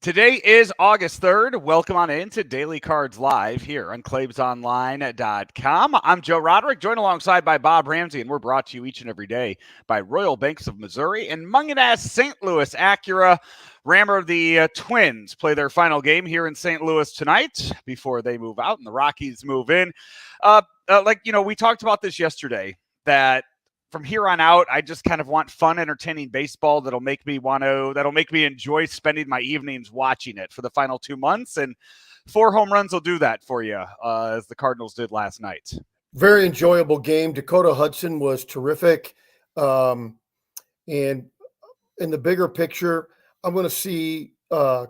Today is August 3rd. Welcome on in to Daily Cards Live here on ClaibsOnline.com. I'm Joe Roderick, joined alongside by Bob Ramsey, and we're brought to you each and every day by Royal Banks of Missouri and Munganess St. Louis Acura. Rammer, the Twins play their final game here in St. Louis tonight before they move out and the Rockies move in. We talked about this yesterday, that from here on out, I just kind of want fun, entertaining baseball that'll make me enjoy spending my evenings watching it for the final 2 months. And 4 home runs will do that for you, as the Cardinals did last night. Very enjoyable game. Dakota Hudson was terrific. And in the bigger picture, I'm going to see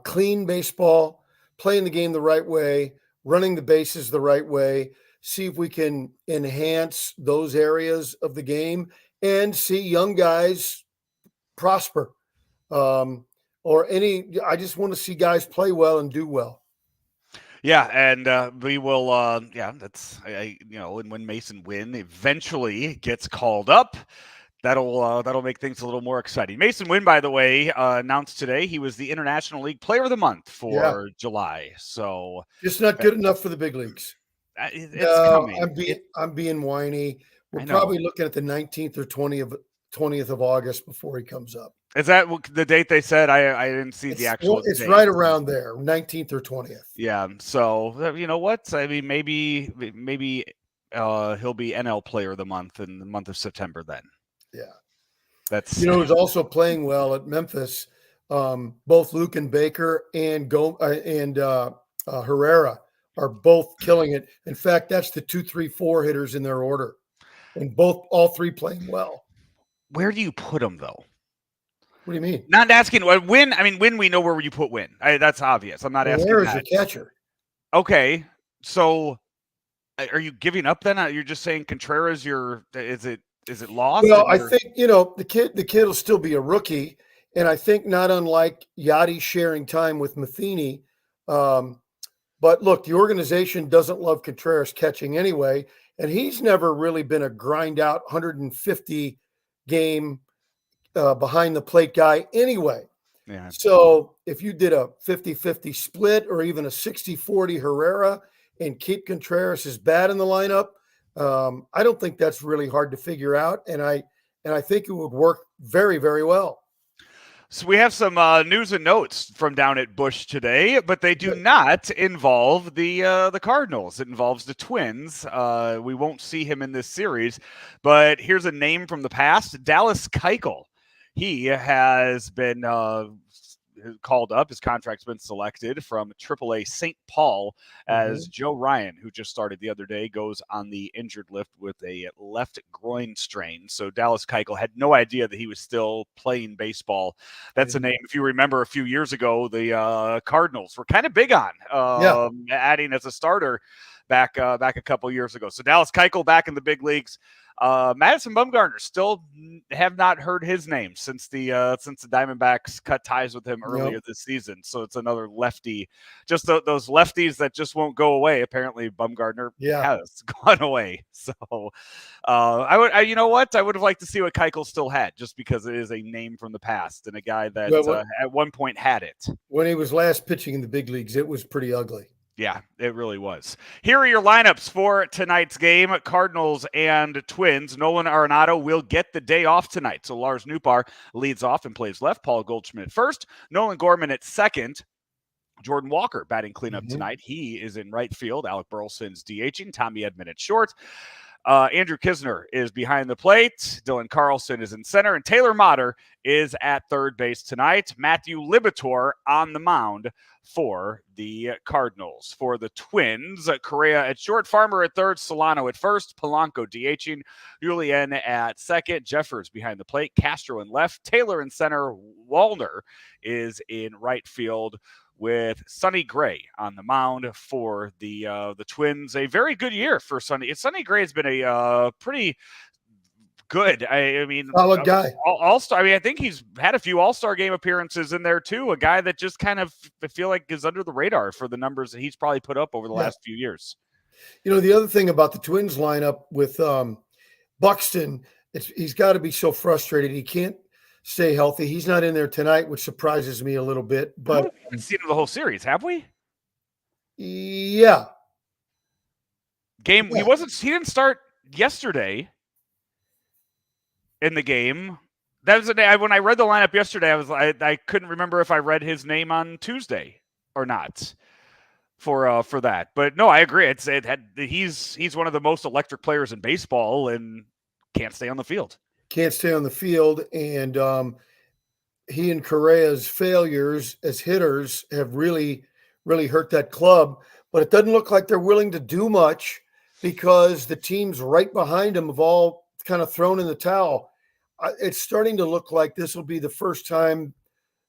clean baseball, playing the game the right way, running the bases the right way, see if we can enhance those areas of the game and see young guys prosper. I just want to see guys play well and do well. Yeah, and we will. When Mason Wynn eventually gets called up, that'll make things a little more exciting. Mason Wynn, by the way, announced today he was the International League Player of the Month for July. So just not good enough for the big leagues. It's coming. I'm being whiny. We're probably looking at the 19th or 20th of August before he comes up. Is that the date they said? I didn't see the actual date. It's right around there, 19th or 20th. Yeah. So you know what? I mean, maybe he'll be NL Player of the Month in the month of September then. Yeah. That's who's also playing well at Memphis. Both Luke and Baker and Herrera are both killing it. In fact, that's the 2, 3, 4 hitters in their order, and all three playing well. Where do you put them, though? What do you mean? Not asking Win. I mean, Win. We know where you put Win. That's obvious. I'm not asking. Where is your catcher? Okay, so are you giving up then? You're just saying Contreras. Is it lost? Well, I think the kid will still be a rookie, and I think not unlike Yachty sharing time with Matheny. But look, the organization doesn't love Contreras catching anyway, and he's never really been a grind out 150 game behind the plate guy anyway. Yeah. So if you did a 50-50 split or even a 60-40 Herrera and keep Contreras as bad in the lineup, I don't think that's really hard to figure out, and I think it would work very, very well. So we have some news and notes from down at Busch today, but they do not involve the Cardinals. It involves the Twins. We won't see him in this series, but here's a name from the past: Dallas Keuchel. He has been called up. His contract's been selected from AAA St. Paul as Joe Ryan, who just started the other day, goes on the injured list with a left groin strain. So Dallas Keuchel had no idea that he was still playing baseball. That's a name, if you remember a few years ago, the Cardinals were kind of big on adding as a starter back a couple years ago. So Dallas Keuchel back in the big leagues. Madison Bumgarner, still have not heard his name since the Diamondbacks cut ties with him earlier this season. So it's another lefty, just those lefties that just won't go away. Apparently Bumgarner has gone away. So I would have liked to see what Keuchel still had, just because it is a name from the past and a guy that at one point had it. When he was last pitching in the big leagues, it was pretty ugly. Yeah, it really was. Here are your lineups for tonight's game. Cardinals and Twins. Nolan Arenado will get the day off tonight. So Lars Nootbaar leads off and plays left. Paul Goldschmidt first. Nolan Gorman at second. Jordan Walker batting cleanup tonight. He is in right field. Alec Burleson's DHing. Tommy Edman at short. Andrew Kisner is behind the plate. Dylan Carlson is in center. And Taylor Motter is at third base tonight. Matthew Libator on the mound for the Cardinals. For the Twins, Correa at short, Farmer at third, Solano at first, Polanco DHing, Julien at second, Jeffers behind the plate, Castro in left, Taylor in center, Wallner is in right field, with Sonny Gray on the mound for the Twins. A very good year for Sonny. Sonny Gray has been a pretty good. I mean, solid guy. All-star. I mean, I think he's had a few All-Star game appearances in there too. A guy that just kind of, I feel like, is under the radar for the numbers that he's probably put up over the last few years. The other thing about the Twins lineup with Buxton, he's got to be so frustrated. He can't stay healthy. He's not in there tonight, which surprises me a little bit. But We haven't seen him the whole series, have we? yeah, He yeah. He didn't start yesterday in the game. That was the day when I read the lineup yesterday. I couldn't remember if I read his name on Tuesday or not for that. But no, I agree. He's one of the most electric players in baseball and can't stay on the field. Can't stay on the field, and he and Correa's failures as hitters have really, really hurt that club. But it doesn't look like they're willing to do much because the teams right behind them have all kind of thrown in the towel. It's starting to look like this will be the first time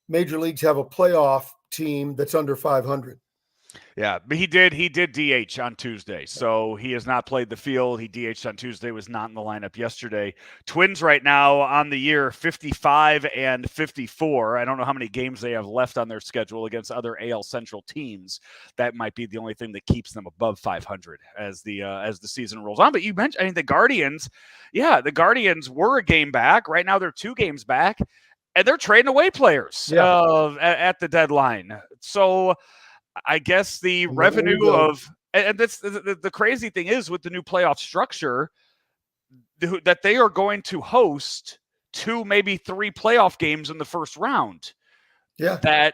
major leagues have a playoff team that's under 500. Yeah, but he did DH on Tuesday, so he has not played the field. He DH'd on Tuesday, was not in the lineup yesterday. Twins right now on the year 55 and 54. I don't know how many games they have left on their schedule against other AL Central teams. That might be the only thing that keeps them above 500 as the season rolls on. But you mentioned, the Guardians. Yeah, the Guardians were a game back. Right now they're 2 games back, and they're trading away players at the deadline. So I guess the revenue of, and that's the crazy thing is with the new playoff structure, that they are going to host 2, maybe 3 playoff games in the first round. Yeah. That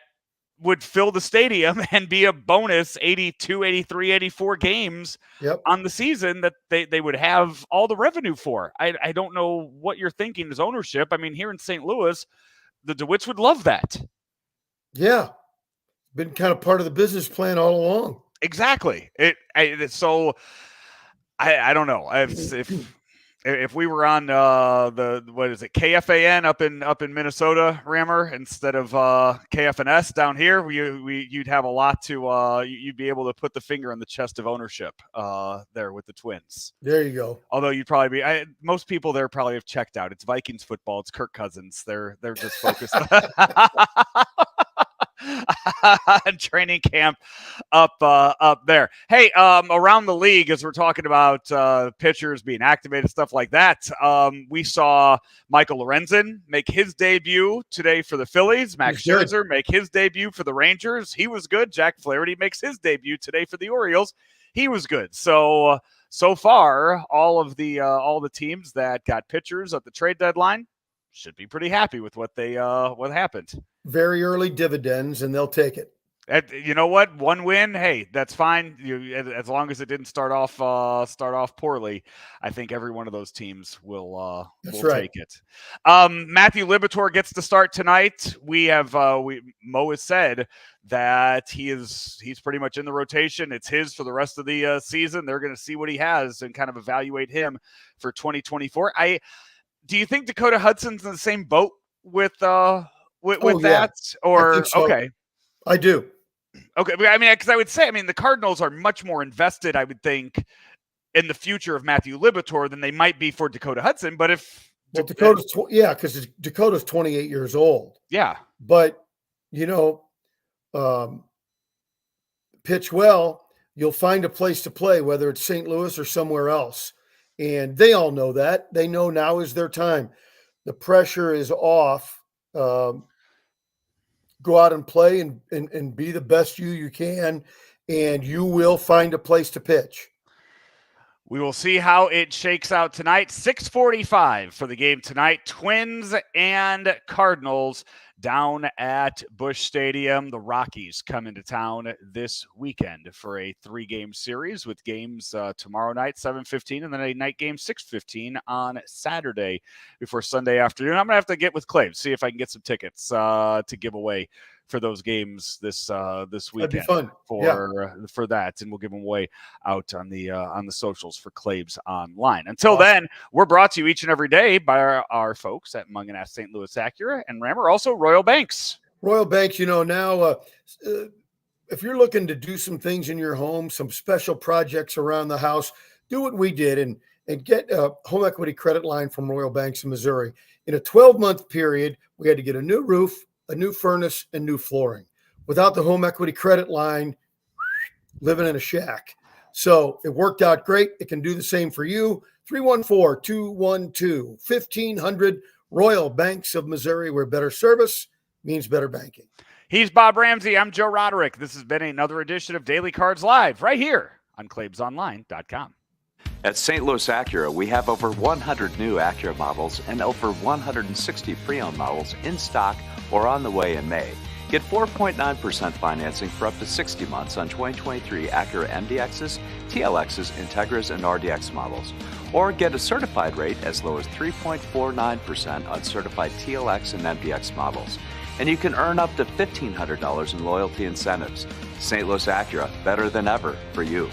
would fill the stadium and be a bonus 82, 83, 84 games on the season that they would have all the revenue for. I don't know what you're thinking as ownership. I mean, here in St. Louis, the DeWitts would love that. Yeah. Been kind of part of the business plan all along. Exactly. So I don't know if we were on what is it, KFAN up in Minnesota, Rammer, instead of KFNS down here, you'd have a lot to you'd be able to put the finger on the chest of ownership there with the Twins. There you go. Although you'd probably be most people there probably have checked out. It's Vikings football. It's Kirk Cousins. They're just focused on training camp up there. Hey, around the league, as we're talking about pitchers being activated, stuff like that, we saw Michael Lorenzen make his debut today for the Phillies. Max Scherzer make his debut for the Rangers. He was good. Jack Flaherty makes his debut today for the Orioles. He was good. So far, all the teams that got pitchers at the trade deadline should be pretty happy with what happened. Very early dividends, and they'll take it. You know what? One win, hey, that's fine. As long as it didn't start off poorly, I think every one of those teams will take it. Matthew Liberatore gets to start tonight. Mo has said that he's pretty much in the rotation. It's his for the rest of the season. They're going to see what he has and kind of evaluate him for 2024. Do you think Dakota Hudson's in the same boat with that? Or I so. Okay, I do. Okay, I mean, because I would say, the Cardinals are much more invested, I would think, in the future of Matthew Liberatore than they might be for Dakota Hudson. But Dakota's because Dakota's 28 years old. Yeah, but pitch well, you'll find a place to play, whether it's St. Louis or somewhere else. And they all know that. They know now is their time. The pressure is off. Go out and play and be the best you can, and you will find a place to pitch. We will see how it shakes out tonight. 6:45 for the game tonight. Twins and Cardinals down at Busch Stadium. The Rockies come into town this weekend for a 3-game series with games tomorrow night, 7:15, and then a night game, 6:15 on Saturday before Sunday afternoon. I'm going to have to get with Clay, see if I can get some tickets to give away for those games this weekend. That'd be fun. For that, and we'll give them away out on the socials for Claves Online. Until then, we're brought to you each and every day by our folks at Munganast St. Louis Acura and Rammer, also Royal Banks. Royal Banks, now if you're looking to do some things in your home, some special projects around the house, do what we did and get a home equity credit line from Royal Banks in Missouri. In a 12-month period, we had to get a new roof, a new furnace, and new flooring. Without the home equity credit line, living in a shack. So it worked out great. It can do the same for you. 314-212-1500, Royal Banks of Missouri, where better service means better banking. He's Bob Ramsey. I'm Joe Roderick. This has been another edition of Daily Cards Live right here on ClaibsOnline.com. At St. Louis Acura, we have over 100 new Acura models and over 160 pre-owned models in stock or on the way in May. Get 4.9% financing for up to 60 months on 2023 Acura MDXs, TLXs, Integras, and RDX models. Or get a certified rate as low as 3.49% on certified TLX and MDX models. And you can earn up to $1,500 in loyalty incentives. St. Louis Acura, better than ever for you.